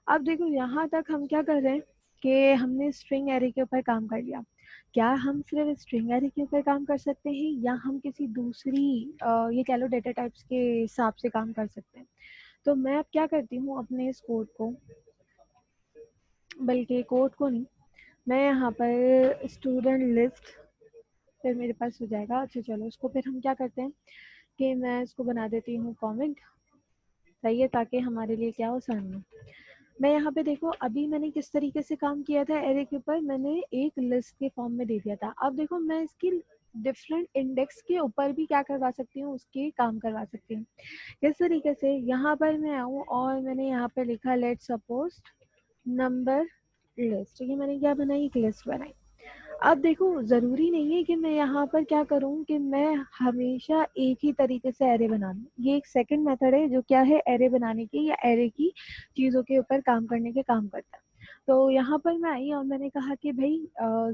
अब देखो यहाँ तक हम क्या कर रहे हैं कि हमने स्ट्रिंग एरे के ऊपर काम कर लिया। क्या हम सिर्फ स्ट्रिंग एरे के ऊपर काम कर सकते हैं या हम किसी दूसरी ये कह लो डेटा टाइप्स के हिसाब से काम कर सकते हैं? तो मैं अब क्या करती हूँ अपने इस कोड को, बल्कि कोड को नहीं, मैं यहाँ पर स्टूडेंट लिस्ट फिर मेरे पास हो जाएगा। अच्छा चलो उसको फिर हम क्या करते हैं कि मैं इसको बना देती हूँ कमेंट, सही है, ताकि हमारे लिए क्या हो सामने। मैं यहाँ पे देखो अभी मैंने किस तरीके से काम किया था एरे के ऊपर, मैंने एक लिस्ट के फॉर्म में दे दिया था। अब देखो मैं इसकी डिफरेंट इंडेक्स के ऊपर भी क्या करवा सकती हूँ, उसके काम करवा सकती हूँ। किस तरीके से, यहाँ पर मैं आऊँ और मैंने यहाँ पे लिखा लेट सपोज नंबर लिस्ट, ये मैंने क्या बनाई, एक लिस्ट बनाई। अब देखो ज़रूरी नहीं है कि मैं यहाँ पर क्या करूँ कि मैं हमेशा एक ही तरीके से एरे बना लूँ। ये एक सेकंड मेथड है जो क्या है, एरे बनाने के या एरे की चीज़ों के ऊपर काम करने के काम करता है। तो यहाँ पर मैं आई और मैंने कहा कि भाई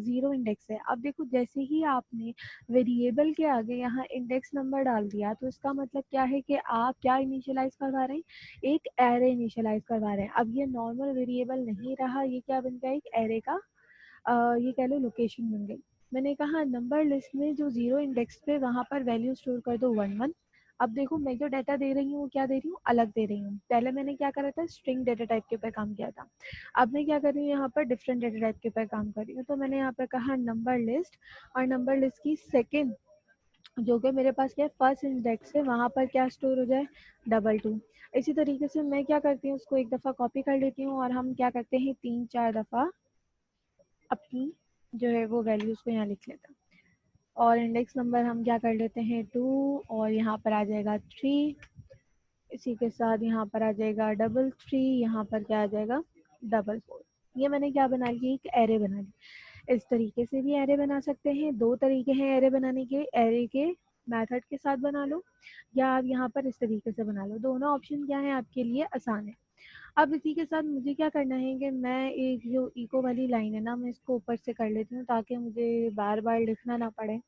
ज़ीरो इंडेक्स है। अब देखो जैसे ही आपने वेरिएबल के आगे यहाँ इंडेक्स नंबर डाल दिया तो इसका मतलब क्या है कि आप क्या इनिशियलाइज करवा रहे हैं, एक एरे इनिशियलाइज करवा रहे हैं। अब ये नॉर्मल वेरिएबल नहीं रहा, ये क्या बन गया, एक एरे का ये कह लो लोकेशन बन गई। मैंने कहा नंबर लिस्ट में जो जीरो इंडेक्स पे वहां पर वैल्यू स्टोर कर दो 1 1। अब देखो मैं जो डाटा दे रही हूँ क्या दे रही हूँ, अलग दे रही हूँ। पहले मैंने क्या करा था, स्ट्रिंग डाटा टाइप के ऊपर काम किया था। अब मैं क्या कर रही हूँ, यहाँ पर डिफरेंट डाटा टाइप के ऊपर काम कर रही हूँ। तो मैंने यहाँ पर कहा नंबर लिस्ट, और नंबर लिस्ट की सेकेंड जो कि मेरे पास क्या है फर्स्ट इंडेक्स है, वहां पर क्या स्टोर हो जाए, 22। इसी तरीके से मैं क्या करती हूँ, उसको एक दफा कॉपी कर लेती हूँ और हम क्या करते हैं 3 4 दफा अपनी जो है वो वैल्यूज को यहाँ लिख लेते हैं। और इंडेक्स नंबर हम क्या कर लेते हैं 2, और यहाँ पर आ जाएगा 3। इसी के साथ यहाँ पर आ जाएगा 3 3, यहाँ पर क्या आ जाएगा 4 4। ये मैंने क्या बना ली, एक एरे बना ली। इस तरीके से भी एरे बना सकते हैं। दो तरीके हैं एरे बनाने के, एरे के मेथड के साथ बना लो या आप यहाँ पर इस तरीके से बना लो। दोनों ऑप्शन क्या है आपके लिए आसान है। अब इसी के साथ मुझे क्या करना है कि मैं एक जो इको वाली लाइन है ना, मैं इसको ऊपर से कर लेती हूँ ताकि मुझे बार बार लिखना ना पड़े।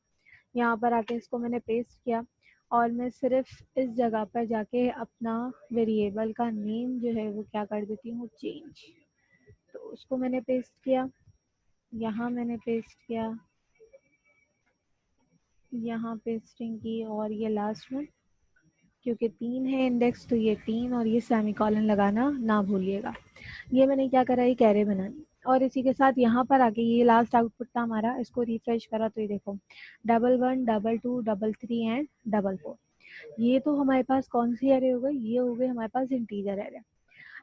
यहाँ पर आके इसको मैंने पेस्ट किया और मैं सिर्फ इस जगह पर जाके अपना वेरिएबल का नेम जो है वो क्या कर देती हूँ, चेंज। तो उसको मैंने पेस्ट किया, यहाँ मैंने पेस्ट किया, यहाँ पेस्टिंग की, और ये लास्ट में क्योंकि 3 है इंडेक्स तो ये 3 और ये सेमीकोलन लगाना ना भूलिएगा। ये मैंने क्या करा, एक एरे बनानी। और इसी के साथ यहाँ पर आके ये लास्ट आउटपुट था हमारा, इसको रिफ्रेश करा तो ये देखो 11 22 33 एंड 44। ये तो हमारे पास कौन सी एरे हो गई, ये हो गई हमारे पास इंटीजर एरे।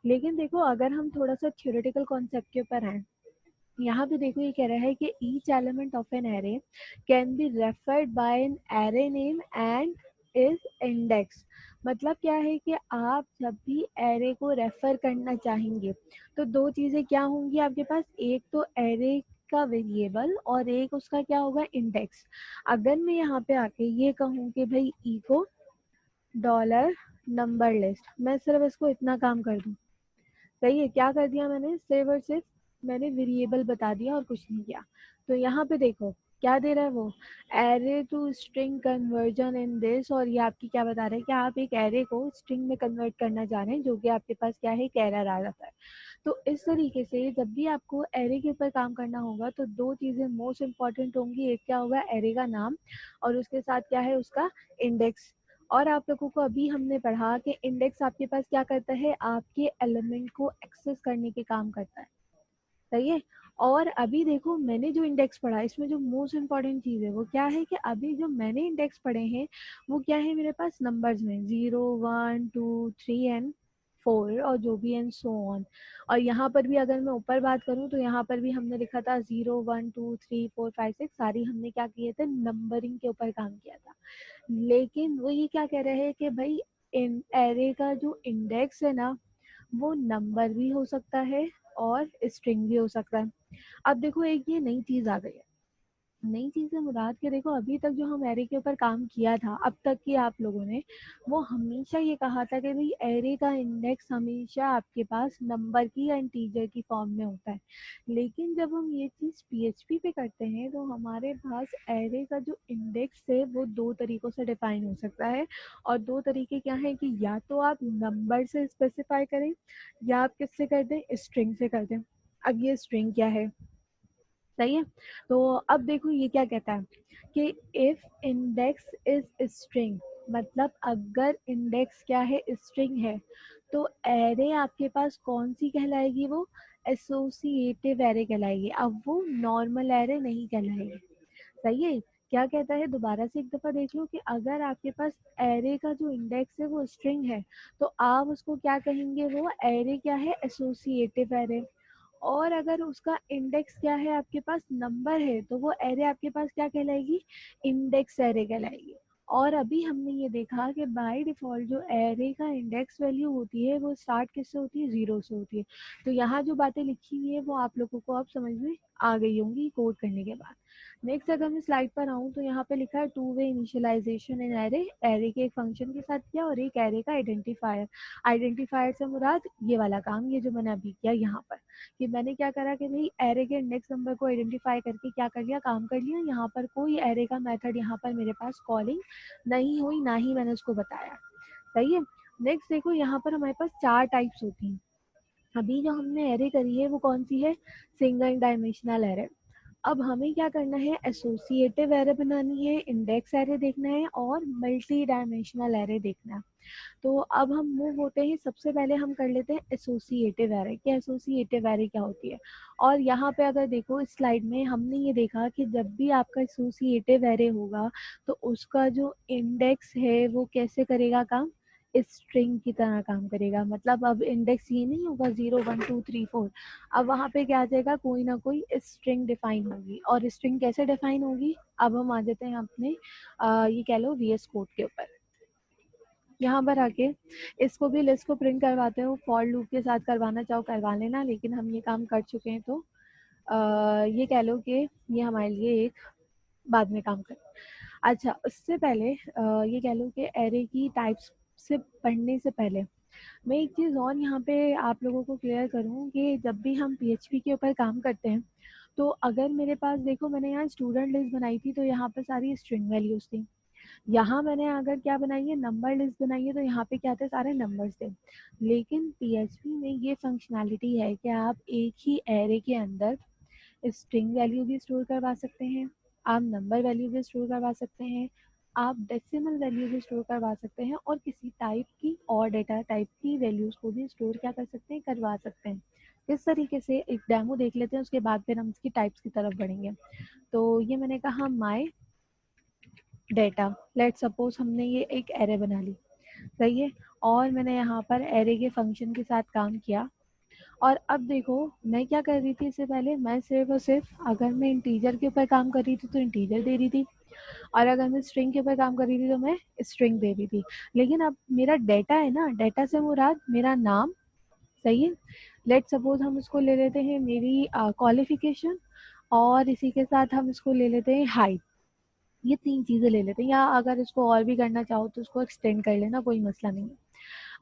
लेकिन देखो अगर हम थोड़ा सा थ्योरेटिकल कॉन्सेप्ट के ऊपर हैं, यहाँ पे देखो ये कह रहा है कि each element of an array can be referred by an array name and is index. मतलब क्या है कि आप जब भी एरे को रेफर करना चाहेंगे तो दो चीजें क्या होंगी आपके पास, एक तो एरे का वेरिएबल और एक उसका क्या होगा, इंडेक्स। अगर मैं यहाँ पे आके ये कहूँ कि भाई इको डॉलर नंबर लिस्ट, मैं सिर्फ इसको इतना काम कर दूँ, सही है, क्या कर दिया मैंने, सिर्फ और सिर्फ मैंने वेरिएबल बता दिया और कुछ नहीं किया। तो यहाँ पे देखो क्या दे रहा है वो, array to string conversion in this, और ये आपकी क्या बता रहा है कि आप एक एरे को स्ट्रिंग में कन्वर्ट करना चाह रहे हैं, जो कि आपके पास क्या है, एक एरर आ जाता है। तो इस तरीके से जब भी आपको एरे के ऊपर काम करना होगा तो दो चीजें मोस्ट इंपॉर्टेंट होंगी, एक क्या होगा, एरे का नाम, और उसके साथ क्या है, उसका इंडेक्स। और आप लोगों को अभी हमने पढ़ा कि इंडेक्स आपके पास क्या करता है, आपके एलिमेंट को एक्सेस करने के काम करता है, सही है। और अभी देखो मैंने जो इंडेक्स पढ़ा इसमें जो मोस्ट इम्पॉर्टेंट चीज़ है वो क्या है कि अभी जो मैंने इंडेक्स पढ़े हैं वो क्या है, मेरे पास नंबर्स में 0 1 2 3 एंड 4 और जो भी एंड सो ऑन। और यहाँ पर भी अगर मैं ऊपर बात करूँ तो यहाँ पर भी हमने लिखा था 0 1 2 3 4 5 6, सारी हमने क्या किए थे, नंबरिंग के ऊपर काम किया था। लेकिन वो ये क्या कह रहे हैं कि भाई इन एरे का जो इंडेक्स है ना वो नंबर भी हो सकता है और स्ट्रिंग भी हो सकता है। अब देखो एक ये नई चीज आ गई है, नई चीज़ से मुराद के देखो, अभी तक जो हम एरे के ऊपर काम किया था अब तक की आप लोगों ने, वो हमेशा ये कहा था कि भाई एरे का इंडेक्स हमेशा आपके पास नंबर की या इंटीजर की फॉर्म में होता है। लेकिन जब हम ये चीज़ पीएचपी पे करते हैं तो हमारे पास एरे का जो इंडेक्स है वो दो तरीकों से डिफाइन हो सकता है। और दो तरीके क्या है कि या तो आप नंबर से स्पेसिफाई करें या आप किससे कर दें, स्ट्रिंग से कर दें। अब ये स्ट्रिंग क्या है, सही है। तो अब देखो ये क्या कहता है कि इफ इंडेक्स इज स्ट्रिंग, मतलब अगर इंडेक्स क्या है, स्ट्रिंग है, तो एरे आपके पास कौन सी कहलाएगी, वो एसोसिएटिव एरे कहलाएगी। अब वो नॉर्मल एरे नहीं कहलाएगी। सही है। क्या कहता है, दोबारा से एक दफा देख लो कि अगर आपके पास एरे का जो इंडेक्स है वो स्ट्रिंग है, तो आप उसको क्या कहेंगे, वो एरे क्या है, एसोसिएटिव एरे। और अगर उसका इंडेक्स क्या है, आपके पास नंबर है, तो वो एरे आपके पास क्या कहलाएगी, इंडेक्स एरे कहलाएगी। और अभी हमने ये देखा कि बाय डिफॉल्ट जो एरे का इंडेक्स वैल्यू होती है वो स्टार्ट किससे होती है, जीरो से होती है। तो यहाँ जो बातें लिखी हुई है वो आप लोगों को अब समझ में आ गई होंगी कोड करने के बाद। नेक्स्ट अगर मैं स्लाइड पर आऊँ तो यहाँ पे लिखा है two way initialization in array, array के एक फंक्शन के साथ किया और एक एरे का आइडेंटिफायर। आइडेंटिफायर से मुराद ये वाला काम, ये जो मैंने अभी किया यहाँ पर, कि मैंने क्या करा कि भाई एरे के इंडेक्स नंबर को आइडेंटिफाई करके क्या कर लिया, काम कर लिया। यहाँ पर कोई एरे का मेथड यहाँ पर मेरे पास कॉलिंग नहीं हुई, ना ही मैंने उसको बताया। सही है। नेक्स्ट देखो, यहाँ पर हमारे पास चार टाइप्स होती हैं। अभी जो हमने एरे करी है वो कौन सी है, सिंगल डायमेंशनल एरे। अब हमें क्या करना है, एसोसिएटिव एरे बनानी है, इंडेक्स एरे देखना है और मल्टी डायमेंशनल एरे देखना है। तो अब हम मूव होते हैं, सबसे पहले हम कर लेते हैं एसोसिएटिव एरे। क्या एसोसिएटिव एरे क्या होती है। और यहाँ पे अगर देखो इस स्लाइड में हमने ये देखा कि जब भी आपका एसोसिएटिव एरे होगा तो उसका जो इंडेक्स है वो कैसे करेगा काम, स्ट्रिंग की तरह काम करेगा। मतलब अब इंडेक्स ये नहीं होगा 0 1 2 3 4, अब वहाँ पे क्या आ जाएगा, कोई ना कोई स्ट्रिंग डिफाइन होगी। और स्ट्रिंग कैसे डिफाइन होगी, अब हम आ जाते हैं अपने ये कह लो वीएस कोड के ऊपर। यहाँ पर आके इसको भी लिस्ट को प्रिंट करवाते हो, फॉर लूप के साथ करवाना चाहो करवा लेना, लेकिन हम ये काम कर चुके हैं तो ये कह लो कि ये हमारे लिए एक बाद में काम कर। अच्छा, उससे पहले ये कह लो कि एरे की टाइप्स से पढ़ने से पहले मैं एक चीज़ और यहाँ पे आप लोगों को क्लियर करूँ कि जब भी हम पीएचपी के ऊपर काम करते हैं तो अगर मेरे पास देखो, मैंने यहाँ स्टूडेंट लिस्ट बनाई थी तो यहाँ पर सारी स्ट्रिंग वैल्यूज थी। यहाँ मैंने अगर क्या बनाई है, नंबर लिस्ट बनाई है, तो यहाँ पे क्या थे, सारे नंबर्स थे। लेकिन पीएचपी में ये फंक्शनैलिटी है कि आप एक ही एरे के अंदर स्ट्रिंग वैल्यू भी स्टोर करवा सकते हैं, आप नंबर वैल्यू भी स्टोर करवा सकते हैं, आप डेसिमल वैल्यू भी स्टोर करवा सकते हैं और किसी टाइप की और डेटा टाइप की वैल्यूज को भी स्टोर क्या कर सकते हैं, करवा सकते हैं। इस तरीके से एक डेमो देख लेते हैं, उसके बाद फिर हम इसकी टाइप्स की तरफ बढ़ेंगे। तो ये मैंने कहा माय डेटा, लेट सपोज हमने ये एक एरे बना ली, सही है। और मैंने यहाँ पर एरे के फंक्शन के साथ काम किया। और अब देखो मैं क्या कर रही थी, इससे पहले मैं सिर्फ और सिर्फ अगर मैं इंटीजर के ऊपर काम कर रही थी तो इंटीजर दे रही थी, और अगर मैं स्ट्रिंग के ऊपर काम कर रही थी तो मैं स्ट्रिंग दे रही थी। लेकिन अब मेरा डेटा है ना, डेटा से मुराद मेरा नाम, सही है। लेट सपोज हम इसको ले लेते हैं मेरी क्वालिफिकेशन, और इसी के साथ हम इसको ले लेते हैं हाइट। ये तीन चीजें ले लेते हैं, या अगर इसको और भी करना चाहो तो उसको एक्सटेंड कर लेना, कोई मसला नहीं है।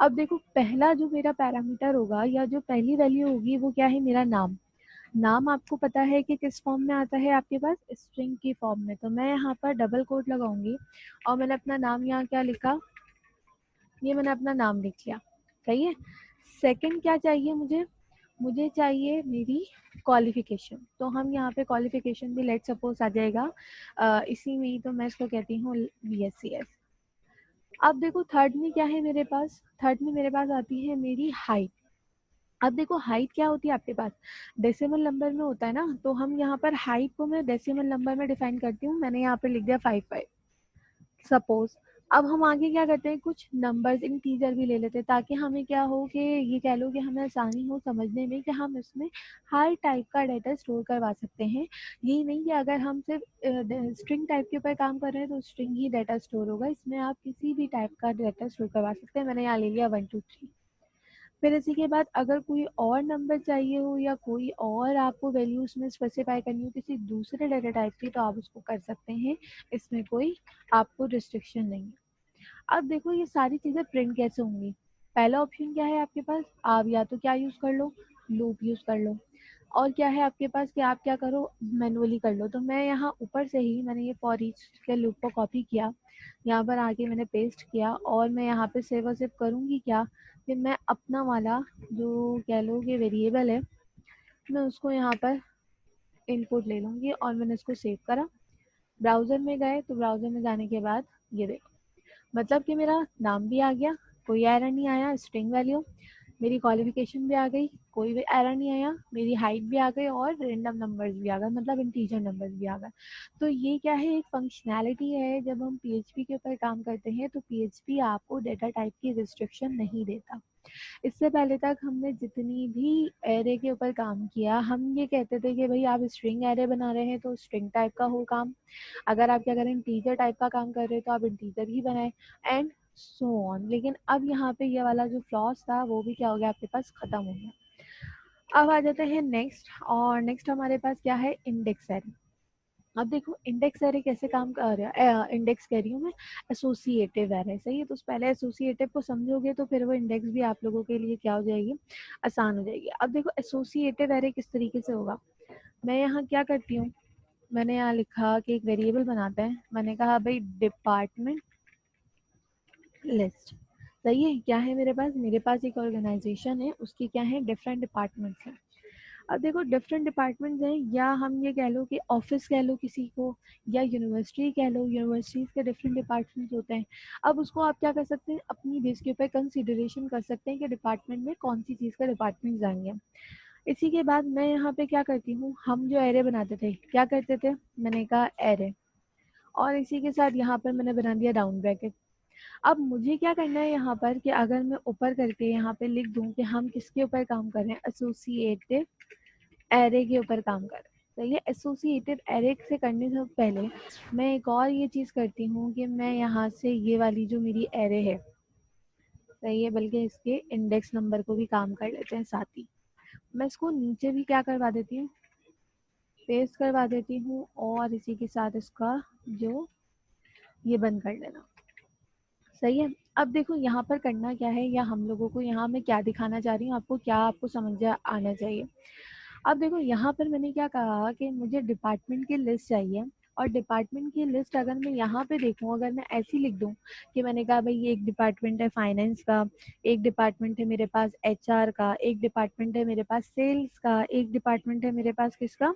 अब देखो पहला जो मेरा पैरामीटर होगा या जो पहली वैल्यू होगी वो क्या है, मेरा नाम। नाम आपको पता है कि किस फॉर्म में आता है आपके पास, स्ट्रिंग की फॉर्म में। तो मैं यहाँ पर डबल कोट लगाऊंगी और मैंने अपना नाम यहाँ क्या लिखा, ये मैंने अपना नाम लिख लिया, सही है। सेकंड क्या चाहिए मुझे, मुझे चाहिए मेरी क्वालिफिकेशन। तो हम यहाँ पे क्वालिफिकेशन भी लेट सपोज आ जाएगा इसी में ही, तो मैं इसको कहती हूँ BScs। अब देखो थर्ड में क्या है मेरे पास, थर्ड में मेरे पास आती है मेरी हाइट। अब देखो हाइट क्या होती है आपके पास, डेसिमल नंबर में होता है ना, तो हम यहाँ पर हाइट को मैं डेसिमल नंबर में डिफाइन करती हूँ। मैंने यहाँ पे लिख दिया 5 सपोज। अब हम आगे क्या करते हैं, कुछ नंबर्स इंटीजर भी ले लेते हैं ताकि हमें क्या हो कि ये कह लो कि हमें आसानी हो समझने में कि हम इसमें हर टाइप का डाटा स्टोर करवा सकते हैं। ये नहीं कि अगर हम सिर्फ स्ट्रिंग टाइप के ऊपर काम कर रहे हैं तो स्ट्रिंग ही डाटा स्टोर होगा, इसमें आप किसी भी टाइप का डाटा स्टोर करवा सकते हैं। मैंने यहाँ ले लिया 1 2 3। फिर इसी के बाद अगर कोई और नंबर चाहिए हो या कोई और आपको वैल्यू उसमें स्पेसिफाई करनी हो किसी दूसरे डाटा टाइप की, तो आप उसको कर सकते हैं, इसमें कोई आपको रिस्ट्रिक्शन नहीं है। अब देखो ये सारी चीज़ें प्रिंट कैसे होंगी। पहला ऑप्शन क्या है आपके पास, आप या तो क्या यूज़ कर लो, लूप यूज़ कर लो, और क्या है आपके पास कि आप क्या करो, मैनुअली कर लो। तो मैं यहाँ ऊपर से ही मैंने ये फॉर ईच के लूप को कॉपी किया, यहाँ पर आके मैंने पेस्ट किया, और मैं यहाँ पे सेव और सेव करूँगी क्या, कि मैं अपना वाला जो कह लो कि वेरिएबल है, मैं उसको यहाँ पर इनपुट ले लूँगी, और मैंने इसको सेव करा। ब्राउज़र में गए तो ब्राउज़र में जाने के बाद ये देखो, मतलब कि मेरा नाम भी आ गया, कोई एरर नहीं आया, स्ट्रिंग वैल्यू, मेरी क्वालिफिकेशन भी आ गई, कोई भी एरर नहीं आया, मेरी हाइट भी आ गई, और रैंडम नंबर्स भी आ गए, मतलब इंटीजर नंबर्स भी आ गए। तो ये क्या है, एक फंक्शनैलिटी है। जब हम पीएचपी के ऊपर काम करते हैं तो पीएचपी आपको डेटा टाइप की रिस्ट्रिक्शन नहीं देता। इससे पहले तक हमने जितनी भी एरे के ऊपर काम किया, हम ये कहते थे कि भाई आप स्ट्रिंग एरे बना रहे हैं तो स्ट्रिंग टाइप का हो काम, अगर आप क्या करें इंटीजर टाइप का काम कर रहे हैं तो आप इंटीजर ही बनाए, एंड सो ऑन। लेकिन अब यहाँ पे ये वाला जो फ्लॉस था वो भी क्या हो गया, आपके पास खत्म हो गया। अब आ जाते हैं नेक्स्ट, और नेक्स्ट हमारे पास क्या है, इंडेक्स एरे। अब देखो इंडेक्स एरे कैसे काम कर रहा है, इंडेक्स कह रही हूँ मैं, एसोसिएटिव एरे, सही है। तो पहले एसोसिएटिव को समझोगे तो फिर वो इंडेक्स भी आप लोगों के लिए क्या हो जाएगी, आसान हो जाएगी। अब देखो एसोसिएटिव एरे किस तरीके से होगा, मैं यहाँ क्या करती हूँ, मैंने यहाँ लिखा कि एक वेरिएबल बनाते हैं, मैंने कहा भाई डिपार्टमेंट लिस्ट, सही है। क्या है मेरे पास एक ऑर्गेनाइजेशन है, उसकी क्या है, डिफरेंट डिपार्टमेंट्स हैं। अब देखो डिफरेंट डिपार्टमेंट्स हैं, या हम ये कह लो कि ऑफिस कह लो किसी को, या यूनिवर्सिटी कह लो, यूनिवर्सिटीज के डिफरेंट डिपार्टमेंट्स होते हैं। अब उसको आप क्या कर सकते हैं, अपनी बेस के ऊपर कंसिडरेशन कर सकते हैं कि डिपार्टमेंट में कौन सी चीज़ का डिपार्टमेंट जाएंगे। इसी के बाद मैं यहाँ पे क्या करती हूँ, हम जो एरे बनाते थे क्या करते थे, मैंने कहा एरे, और इसी के साथ यहाँ पर मैंने बना दिया डाउन ब्रैकेट। अब मुझे क्या करना है यहाँ पर, कि अगर मैं ऊपर करके यहाँ पे लिख दूँ कि हम किसके ऊपर काम कर रहे हैं, एसोसिएटिव एरे के ऊपर काम कर रहे हैं, सही है। एसोसिएटिव एरे से करने से पहले मैं एक और ये चीज़ करती हूँ कि मैं यहाँ से ये वाली जो मेरी एरे है, सही है, बल्कि इसके इंडेक्स नंबर को भी काम कर लेते हैं साथ ही, मैं इसको नीचे भी क्या करवा देती हूँ, पेस्ट करवा देती हूँ, और इसी के साथ इसका जो ये बंद कर देना, सही है। अब देखो यहाँ पर करना क्या है, या हम लोगों को यहाँ मैं क्या दिखाना चाह रही हूँ आपको, क्या आपको समझ आना चाहिए। अब देखो यहाँ पर मैंने क्या कहा कि मुझे डिपार्टमेंट की लिस्ट चाहिए, और डिपार्टमेंट की लिस्ट अगर मैं यहाँ पे देखूँ, अगर मैं ऐसी लिख दूँ कि मैंने कहा भाई ये एक डिपार्टमेंट है फाइनेंस का, एक डिपार्टमेंट है मेरे पास एचआर का, एक डिपार्टमेंट है मेरे पास सेल्स का, एक डिपार्टमेंट है मेरे पास किसका,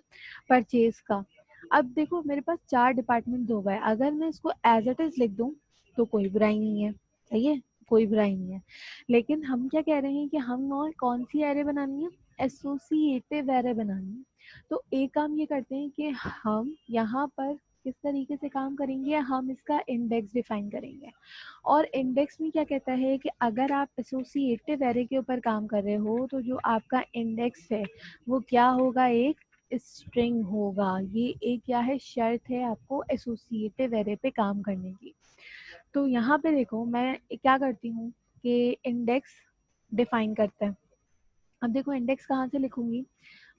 परचेज का। अब देखो मेरे पास 4 डिपार्टमेंट हो गए, अगर मैं इसको एज इट इज लिख दूँ तो कोई बुराई नहीं है, सही है, कोई बुराई नहीं है। लेकिन हम क्या कह रहे हैं कि हम और कौन सी एरे बनानी है, एसोसिएटिव एरे बनानी है। तो एक काम ये करते हैं कि हम यहाँ पर किस तरीके से काम करेंगे, हम इसका इंडेक्स डिफाइन करेंगे। और इंडेक्स में क्या कहता है कि अगर आप एसोसिएटिव एरे के ऊपर काम कर रहे हो तो जो आपका इंडेक्स है वो क्या होगा, एक स्ट्रिंग होगा। ये एक क्या है, शर्त है आपको एसोसिएटिव एरे पे काम करने की। तो यहाँ पे देखो मैं क्या करती हूँ कि इंडेक्स डिफाइन करते हैं। अब देखो इंडेक्स कहाँ से लिखूंगी,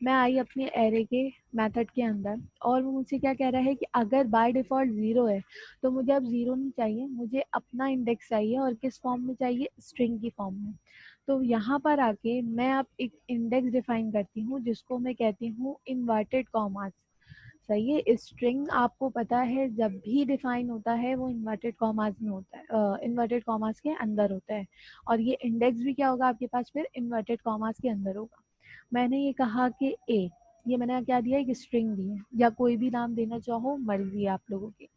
मैं आई अपने एरे के मेथड के अंदर, और वो मुझसे क्या कह रहा है कि अगर बाय डिफॉल्ट ज़ीरो है तो मुझे अब ज़ीरो नहीं चाहिए, मुझे अपना इंडेक्स चाहिए, और किस फॉर्म में चाहिए, स्ट्रिंग की फॉर्म में। तो यहाँ पर आके मैं अब एक इंडेक्स डिफाइन करती हूँ जिसको मैं कहती हूँ इन्वर्टेड कॉमास, सही है। स्ट्रिंग आपको पता है जब भी डिफाइन होता है वो इन्वर्टेड कॉमास में होता है, इन्वर्टेड कॉमास के अंदर होता है, और ये इंडेक्स भी क्या होगा आपके पास, फिर इन्वर्टेड कॉमास के अंदर होगा। मैंने ये कहा कि ए, ये मैंने क्या दिया, एक स्ट्रिंग दी है, या कोई भी नाम देना चाहो मर्जी है आप लोगों की।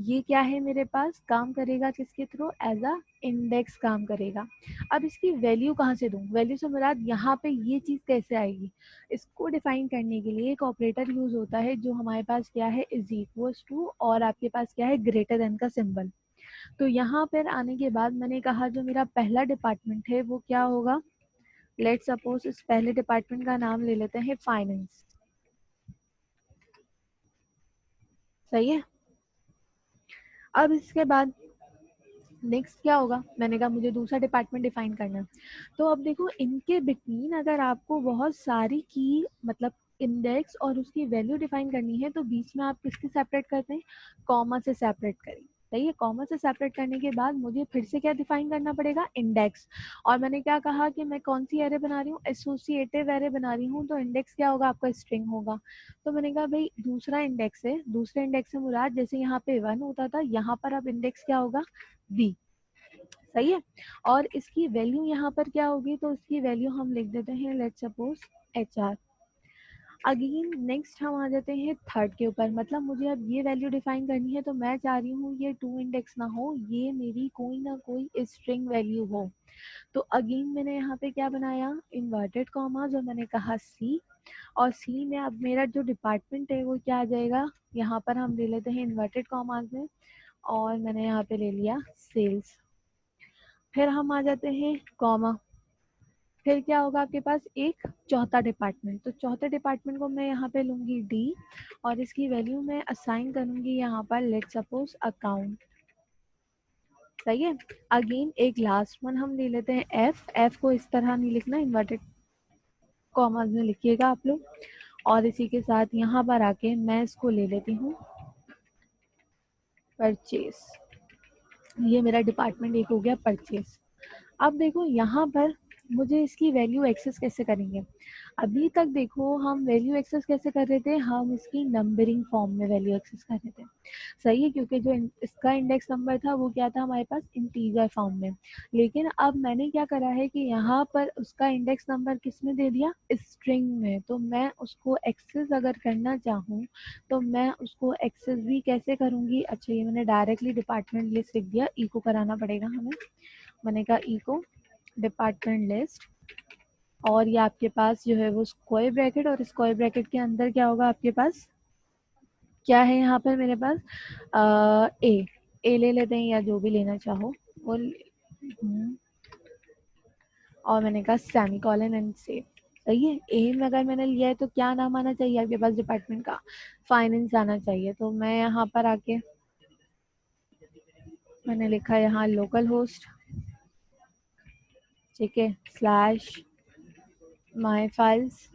ये क्या है मेरे पास, काम करेगा किसके थ्रू, एज अ इंडेक्स काम करेगा। अब इसकी वैल्यू कहाँ से दूँ, वैल्यू से मुराद यहाँ पे ये चीज़ कैसे आएगी, इसको डिफाइन करने के लिए एक ऑपरेटर यूज होता है जो हमारे पास क्या है, इज इक्वल्स टू, और आपके पास क्या है, ग्रेटर देन का सिंबल। तो यहाँ पर आने के बाद मैंने कहा जो मेरा पहला डिपार्टमेंट है वो क्या होगा, लेट सपोज इस पहले डिपार्टमेंट का नाम ले लेते हैं फाइनेंस, सही है। अब इसके बाद नेक्स्ट क्या होगा, मैंने कहा मुझे दूसरा डिपार्टमेंट डिफाइन करना है। तो अब देखो इनके बिटवीन अगर आपको बहुत सारी की मतलब इंडेक्स और उसकी वैल्यू डिफाइन करनी है तो बीच में आप किसके सेपरेट करते हैं, कॉमा से सेपरेट करें। सही है, कॉमा से सेपरेट करने के बाद मुझे फिर से क्या डिफाइन करना पड़ेगा, इंडेक्स। और मैंने क्या कहा कि मैं कौन सी एरे बना रही हूँ, एसोसिएटिव एरे बना रही हूँ, तो इंडेक्स क्या होगा आपका, स्ट्रिंग होगा। तो मैंने कहा भाई दूसरा इंडेक्स है, दूसरे इंडेक्स से मुराद जैसे यहाँ पे 1 होता था, यहाँ पर अब इंडेक्स क्या होगा, बी। सही है, और इसकी वैल्यू यहाँ पर क्या होगी, तो इसकी वैल्यू हम लिख देते हैं let's suppose HR। Again next हम आ जाते हैं थर्ड के ऊपर, मतलब मुझे अब ये वैल्यू डिफाइन करनी है तो मैं चाह रही हूँ ये 2 इंडेक्स ना हो, ये मेरी कोई ना कोई स्ट्रिंग वैल्यू हो। तो अगेन मैंने यहाँ पे क्या बनाया, इन्वर्टेड कॉमास, और मैंने कहा सी। और सी में अब मेरा जो डिपार्टमेंट है वो क्या आ जाएगा, यहाँ पर हम ले लेते हैं इन्वर्टेड कॉमास में, और मैंने यहाँ पे ले लिया सेल्स। फिर हम आ जाते हैं कॉमा, फिर क्या होगा आपके पास एक चौथा डिपार्टमेंट, तो चौथे डिपार्टमेंट को मैं यहाँ पे लूंगी डी, और इसकी वैल्यू मैं असाइन करूंगी यहाँ पर लेट सपोज अकाउंट। सही है, अगेन एक लास्ट वन हम ले लेते हैं एफ। एफ को इस तरह नहीं लिखना, इन्वर्टेड कॉमास में लिखिएगा आप लोग। और इसी के साथ यहाँ पर आके मैं इसको ले लेती हूँ परचेज। ये मेरा डिपार्टमेंट एक हो गया परचेज। अब देखो यहाँ पर मुझे इसकी वैल्यू एक्सेस कैसे करेंगे, अभी तक देखो हम वैल्यू एक्सेस कैसे कर रहे थे, हम इसकी नंबरिंग फॉर्म में वैल्यू एक्सेस कर रहे थे। सही है, क्योंकि जो इसका इंडेक्स नंबर था वो क्या था हमारे पास, इंटीजर फॉर्म में। लेकिन अब मैंने क्या करा है कि यहाँ पर उसका इंडेक्स नंबर किस में दे दिया, स्ट्रिंग में। तो मैं उसको एक्सेस अगर करना चाहूँ तो मैं उसको एक्सेस भी कैसे करूँगी, अच्छा ये मैंने डायरेक्टली डिपार्टमेंट लिस्ट लिख दिया, इको कराना पड़ेगा हमें। मैंने कहा इको डिपार्टमेंट लिस्ट, और ये आपके पास जो है वो स्क्वायर ब्रैकेट, और स्क्वायर ब्रैकेट के अंदर क्या होगा आपके पास, क्या है यहाँ पर मेरे पास ए। ए ले लेते हैं या जो भी लेना चाहो वो और मैंने कहा सेमी कॉलन एंड सेव। सही है, ए में अगर मैंने लिया है तो क्या नाम आना चाहिए आपके पास डिपार्टमेंट का, फाइनेंस आना चाहिए। तो मैं यहाँ पर आके मैंने लिखा यहाँ लोकल होस्ट, ठीक है, स्लैश माई फाइल्स,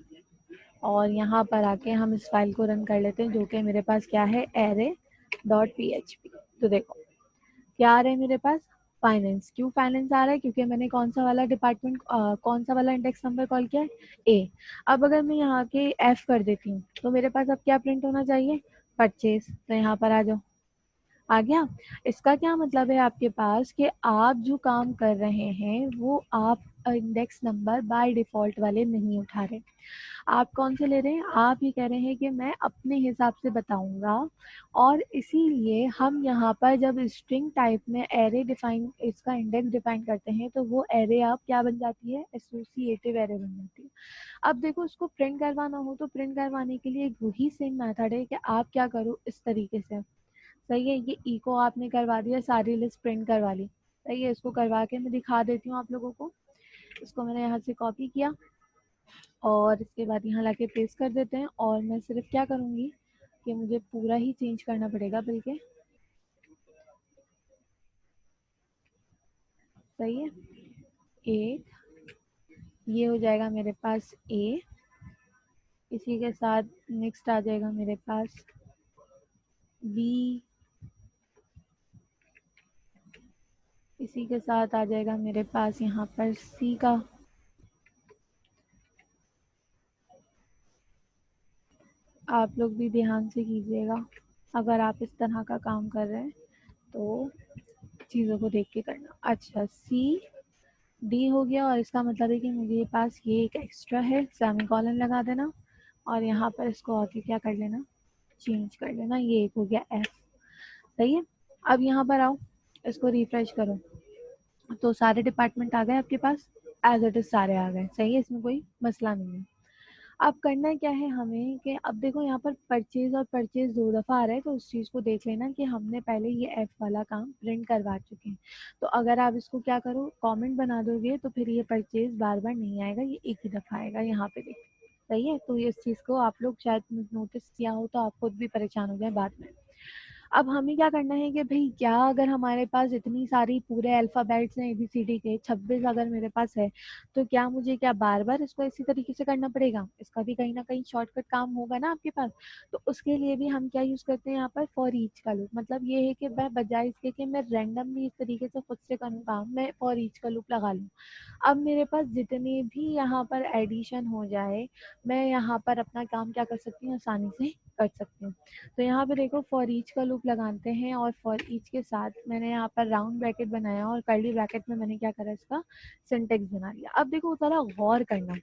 और यहाँ पर आके हम इस फाइल को रन कर लेते हैं जो कि मेरे पास क्या है, array.php। तो देखो क्या आ रहा है मेरे पास, फाइनेंस। क्यों फाइनेंस आ रहा है, क्योंकि मैंने कौन सा वाला डिपार्टमेंट कौन सा वाला इंडेक्स नंबर कॉल किया है, ए। अब अगर मैं यहाँ के एफ कर देती हूँ तो मेरे पास अब क्या प्रिंट होना चाहिए, परचेज। तो यहाँ पर आ जाओ, आ गया। इसका क्या मतलब है आपके पास कि आप जो काम कर रहे हैं वो आप इंडेक्स नंबर बाय डिफॉल्ट वाले नहीं उठा रहे, आप कौन से ले रहे हैं, आप ये कह रहे हैं कि मैं अपने हिसाब से बताऊंगा। और इसीलिए हम यहाँ पर जब स्ट्रिंग टाइप में एरे डिफाइन, इसका इंडेक्स डिफाइन करते हैं तो वो एरे आप क्या बन जाती है, एसोसिएटिव एरे बन जाती है। अब देखो उसको प्रिंट करवाना हो तो प्रिंट करवाने के लिए वही सेम मेथड है कि आप क्या करो इस तरीके से। सही है, ये इको आपने करवा दिया, सारी लिस्ट प्रिंट करवा ली। सही है, इसको करवा के मैं दिखा देती हूँ आप लोगों को। इसको मैंने यहाँ से कॉपी किया और इसके बाद यहाँ लाके पेस्ट कर देते हैं, और मैं सिर्फ क्या करूँगी कि मुझे पूरा ही चेंज करना पड़ेगा बल्कि। सही है, एक ये हो जाएगा मेरे पास ए, इसी के साथ नेक्स्ट आ जाएगा मेरे पास बी, इसी के साथ आ जाएगा मेरे पास यहाँ पर सी का। आप लोग भी ध्यान से कीजिएगा, अगर आप इस तरह का काम कर रहे हैं तो चीज़ों को देख के करना। अच्छा सी डी हो गया, और इसका मतलब है कि मुझे पास ये एक एक्स्ट्रा है, सेमीकोलन लगा देना, और यहाँ पर इसको आके क्या कर लेना, चेंज कर लेना। ये एक हो गया एफ। सही है, अब यहाँ पर आओ, इसको रिफ्रेश करो तो सारे डिपार्टमेंट आ गए आपके पास, एज इट इज सारे आ गए। सही है, इसमें कोई मसला नहीं है। अब करना क्या है हमें कि अब देखो यहाँ पर परचेज और परचेज दो दफ़ा आ रहा है, तो उस चीज़ को देख लेना कि हमने पहले ये एफ वाला काम प्रिंट करवा चुके हैं। तो अगर आप इसको क्या करो, कमेंट बना दोगे तो फिर ये परचेज बार बार नहीं आएगा, ये एक ही दफ़ा आएगा यहाँ पे देख। सही है, तो ये इस चीज़ को आप लोग शायद नोटिस किया हो तो आप खुद भी परेशान हो जाए बाद में। अब हमें क्या करना है कि भाई क्या अगर हमारे पास इतनी सारी पूरे अल्फ़ाबेट्स हैं ABCD के 26 अगर मेरे पास है, तो क्या मुझे क्या बार-बार इसको इसी तरीके से करना पड़ेगा? इसका भी कहीं न कहीं शॉर्टकट काम होगा ना आपके पास। तो उसके लिए भी हम क्या यूज़ करते हैं यहाँ पर फॉर ईच का लूप। मतलब ये है कि मैं बजाय इसके कि मैं रैंडमली इस तरीके से खुद से करूँ काम, मैं फॉर ईच का लूप लगा लूँ। अब मेरे पास जितने भी यहाँ पर एडिशन हो जाए, मैं यहाँ पर अपना काम क्या कर सकती हूँ, आसानी से कर सकती हूँ। तो यहाँ पे देखो फॉर ईच का लूप लगाते हैं और फॉर ईच के साथ मैंने यहाँ पर राउंड ब्रैकेट बनाया और कर्ली ब्रैकेट में मैंने क्या करा, इसका सिंटेक्स बना लिया। अब देखो ज़रा गौर करना,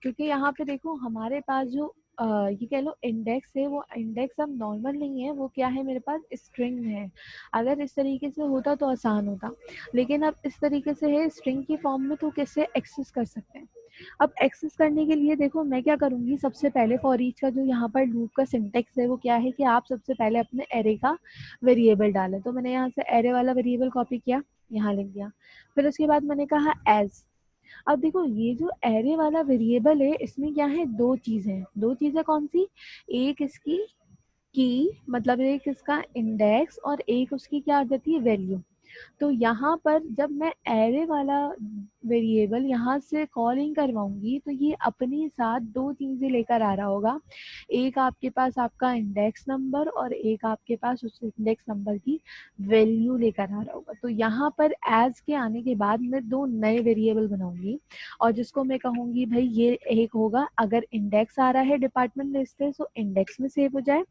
क्योंकि यहाँ पे देखो हमारे पास जो ये कह लो इंडेक्स है, वो इंडेक्स अब नॉर्मल नहीं है, वो क्या है मेरे पास स्ट्रिंग है। अगर इस तरीके से होता तो आसान होता, लेकिन अब इस तरीके से है स्ट्रिंग की फॉर्म में, तो कैसे एक्सेस कर सकते हैं। अब एक्सेस करने के लिए देखो मैं क्या करूँगी, सबसे पहले फॉर ईच का जो यहाँ पर लूप का सिंटेक्स है वो क्या है कि आप सबसे पहले अपने एरे का वेरिएबल डालें। तो मैंने यहाँ से एरे वाला वेरिएबल कॉपी किया, यहाँ लिख दिया। फिर उसके बाद मैंने कहा एज। अब देखो ये जो एरे वाला वेरिएबल है, इसमें क्या है, दो चीजें, दो चीजें कौन सी, एक इसकी की मतलब एक इसका इंडेक्स और एक उसकी क्या आ जाती है, वैल्यू। तो यहाँ पर जब मैं एरे वाला वेरिएबल यहाँ से कॉलिंग करवाऊंगी, तो ये अपने साथ दो चीजें लेकर आ रहा होगा। एक आपके पास आपका इंडेक्स नंबर और एक आपके पास उस इंडेक्स नंबर की वैल्यू लेकर आ रहा होगा। तो यहाँ पर एज के आने के बाद मैं दो नए वेरिएबल बनाऊंगी और जिसको मैं कहूंगी भाई ये एक होगा, अगर इंडेक्स आ रहा है डिपार्टमेंट लिस्ट है तो इंडेक्स में सेव हो जाए,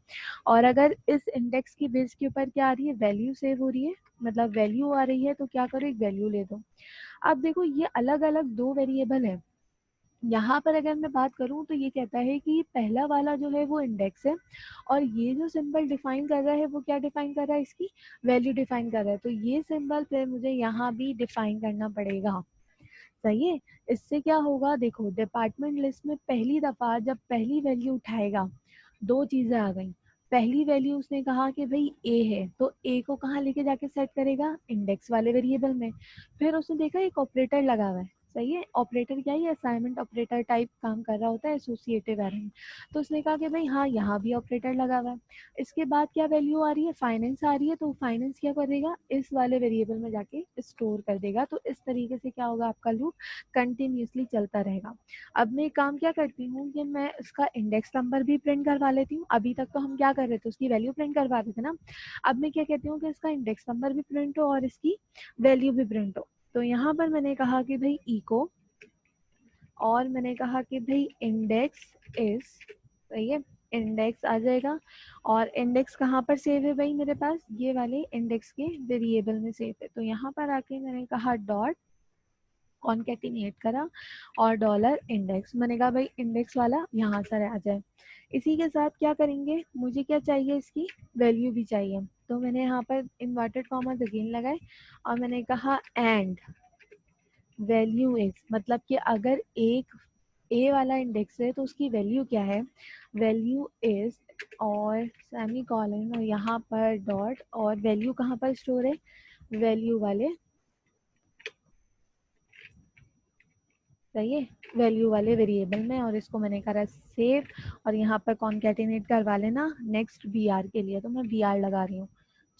और अगर इस इंडेक्स की बेस के ऊपर क्या आ रही है, वैल्यू सेव हो रही है, मतलब वैल्यू आ रही है, तो क्या करो एक वैल्यू ले दो। अब देखो ये अलग अलग दो वेरिएबल है। यहाँ पर अगर मैं बात करूँ तो ये कहता है कि पहला वाला जो है वो इंडेक्स है, और ये जो सिंबल डिफाइन कर रहा है वो क्या डिफाइन कर रहा है, इसकी वैल्यू डिफाइन कर रहा है। तो ये सिंबल फिर मुझे यहाँ भी डिफाइन करना पड़ेगा। सही है। इससे क्या होगा, देखो डिपार्टमेंट लिस्ट में पहली दफा जब पहली वैल्यू उठाएगा, दो चीजें आ गई। पहली वैल्यू उसने कहा कि भाई ए है, तो ए को कहाँ लेके जाके सेट करेगा, इंडेक्स वाले वेरिएबल में। फिर उसने देखा एक ऑपरेटर लगा हुआ है। सही है। ऑपरेटर क्या है, असाइनमेंट ऑपरेटर टाइप काम कर रहा होता है, एसोसिएटिव एरे में। तो उसने कहा कि भाई हाँ यहाँ भी ऑपरेटर लगा हुआ है। इसके बाद क्या वैल्यू आ रही है, फाइनेंस आ रही है, तो फाइनेंस क्या करेगा, इस वाले वेरिएबल में जाके स्टोर कर देगा। तो इस तरीके से क्या होगा, आपका लूप कंटिन्यूसली चलता रहेगा। अब मैं काम क्या करती हूँ कि मैं उसका इंडेक्स नंबर भी प्रिंट करवा लेती हूँ। अभी तक तो हम क्या कर रहे थे, उसकी वैल्यू प्रिंट करवा रहे थे ना। अब मैं क्या कहती हूँ कि इसका इंडेक्स नंबर भी प्रिंट हो और इसकी वैल्यू भी प्रिंट हो। तो यहाँ पर मैंने कहा कि भाई इको, और मैंने कहा कि भाई इंडेक्स इज, सही है, इंडेक्स आ जाएगा। और इंडेक्स कहाँ पर सेव है भाई, मेरे पास ये वाले इंडेक्स के वेरिएबल में सेव है। तो यहाँ पर आके मैंने कहा डॉट कॉन्केटिनेट करा और डॉलर इंडेक्स, मैंने कहा भाई इंडेक्स वाला यहाँ से आ जाए। इसी के साथ क्या करेंगे, मुझे क्या चाहिए, इसकी वैल्यू भी चाहिए। तो मैंने यहाँ पर इन्वर्टेड कॉमास अगेन लगाए और मैंने कहा एंड वैल्यू इज, मतलब कि अगर एक ए वाला इंडेक्स है तो उसकी वैल्यू क्या है, वैल्यू इज, और सेमी कॉलन और यहाँ पर डॉट, और वैल्यू कहाँ पर स्टोर है, वैल्यू वाले, सही है, वैल्यू वाले वेरिएबल में। और इसको मैंने करा सेव, और यहाँ पर कॉन्केटिनेट करवा लेना नेक्स्ट बी आर के लिए। तो मैं बी आर लगा रही हूँ,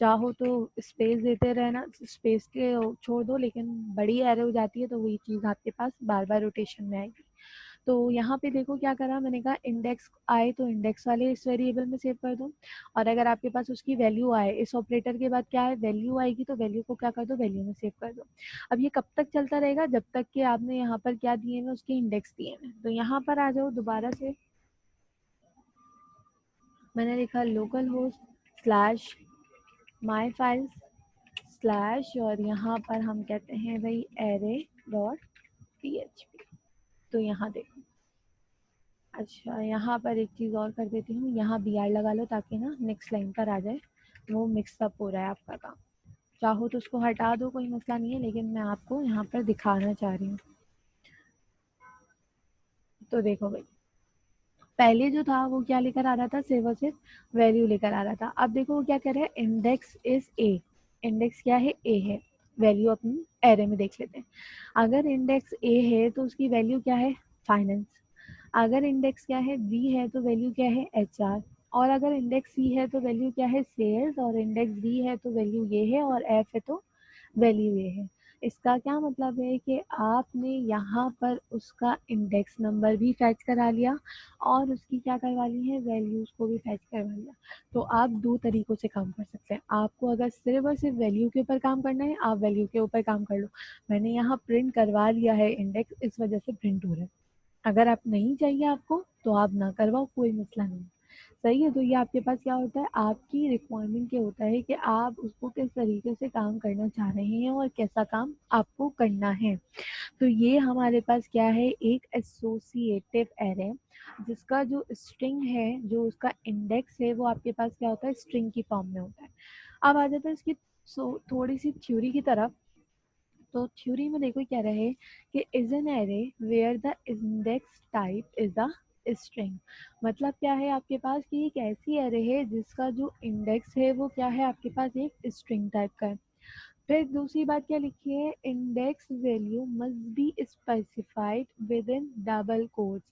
चाहो तो स्पेस देते रहना, स्पेस के छोड़ दो, लेकिन बड़ी एरे हो जाती है तो वही चीज़ आपके पास बार बार रोटेशन में आएगी। तो यहाँ पे देखो क्या करा, मैंने कहा इंडेक्स आए तो इंडेक्स वाले इस वेरिएबल में सेव कर दो, और अगर आपके पास उसकी वैल्यू आए, इस ऑपरेटर के बाद क्या है, वैल्यू आएगी, तो वैल्यू को क्या कर दो, वैल्यू में सेव कर दो। अब ये कब तक चलता रहेगा, जब तक कि आपने यहाँ पर क्या दिए हैं, उसके इंडेक्स दिए हैं। तो यहाँ पर आ जाओ दोबारा से, मैंने लिखा local host slash my files slash, और यहाँ पर हम कहते हैं भाई एरे डॉट php। तो यहाँ देखो, अच्छा यहाँ पर एक चीज़ और कर देती हूँ, यहाँ बी आर लगा लो ताकि ना नेक्स्ट लाइन पर आ जाए, वो मिक्सअप हो रहा है आपका काम। चाहो तो उसको हटा दो, कोई मसला नहीं है, लेकिन मैं आपको यहाँ पर दिखाना चाह रही हूँ। तो देखो भाई, पहले जो था वो क्या लेकर आ रहा था, सिर्फ और सिर्फ वैल्यू लेकर आ रहा था। अब देखो वो क्या कर रहा है, इंडेक्स इज ए, इंडेक्स क्या है, ए है, वैल्यू अपनी एरे में देख लेते हैं। अगर इंडेक्स ए है तो उसकी वैल्यू क्या है, फाइनेंस। अगर इंडेक्स क्या है, बी है, तो वैल्यू क्या है, एच आर। और अगर इंडेक्स सी है तो वैल्यू क्या है सेल्स, और इंडेक्स बी है तो वैल्यू ये है, और एफ है तो वैल्यू ये है। इसका क्या मतलब है कि आपने यहाँ पर उसका इंडेक्स नंबर भी फैच करा लिया और उसकी क्या करवा ली है वैल्यूज को भी फैच करवा लिया। तो आप दो तरीकों से काम कर सकते हैं। आपको अगर सिर्फ और सिर्फ वैल्यू के ऊपर काम करना है, आप वैल्यू के ऊपर काम कर लो। मैंने यहाँ प्रिंट करवा लिया है इंडेक्स, इस वजह से प्रिंट हो रहा है। अगर आप नहीं चाहिए आपको तो आप ना करवाओ, कोई मसला नहीं। सही है। तो ये आपके पास क्या होता है, आपकी रिक्वायरमेंट क्या होता है कि आप उसको किस तरीके से काम करना चाह रहे हैं और कैसा काम आपको करना है। तो ये हमारे पास क्या है, एक एसोसिएटिव एरे जिसका जो स्ट्रिंग है, जो उसका इंडेक्स है, वो आपके पास क्या होता है स्ट्रिंग की फॉर्म में होता है। अब आ जाता है इसकी थोड़ी सी थ्योरी की तरफ। तो थ्योरी में देखो क्या रहे कि is an array where the index type is a string. मतलब क्या है आपके पास कि एक ऐसी एरे है जिसका जो इंडेक्स है वो क्या है आपके पास एक स्ट्रिंग टाइप का है। फिर दूसरी बात क्या लिखी है, index value must be specified with in double quotes.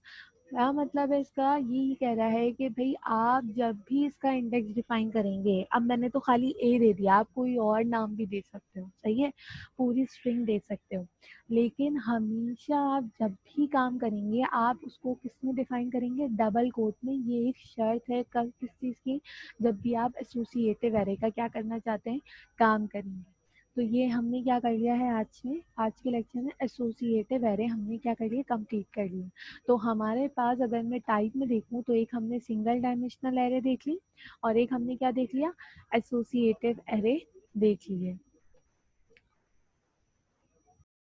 क्या मतलब है इसका, ये कह रहा है कि भाई आप जब भी इसका इंडेक्स डिफाइन करेंगे, अब मैंने तो खाली ए दे दिया, आप कोई और नाम भी दे सकते हो, सही है, पूरी स्ट्रिंग दे सकते हो, लेकिन हमेशा आप जब भी काम करेंगे आप उसको किस में डिफाइन करेंगे, डबल कोट में। ये एक शर्त है कल किस चीज़ की, जब भी आप एसोसिएटिव एरे का क्या करना चाहते हैं, काम करेंगे। तो ये हमने क्या कर लिया है आज में, आज के लेक्चर में एसोसिएटिव एरे हमने क्या कर लिया, कंप्लीट कर लिया। तो हमारे पास अगर मैं टाइप में देखूं तो एक हमने सिंगल डायमेंशनल एरे देख ली और एक हमने क्या देख लिया, एसोसिएटिव एरे देख ली है।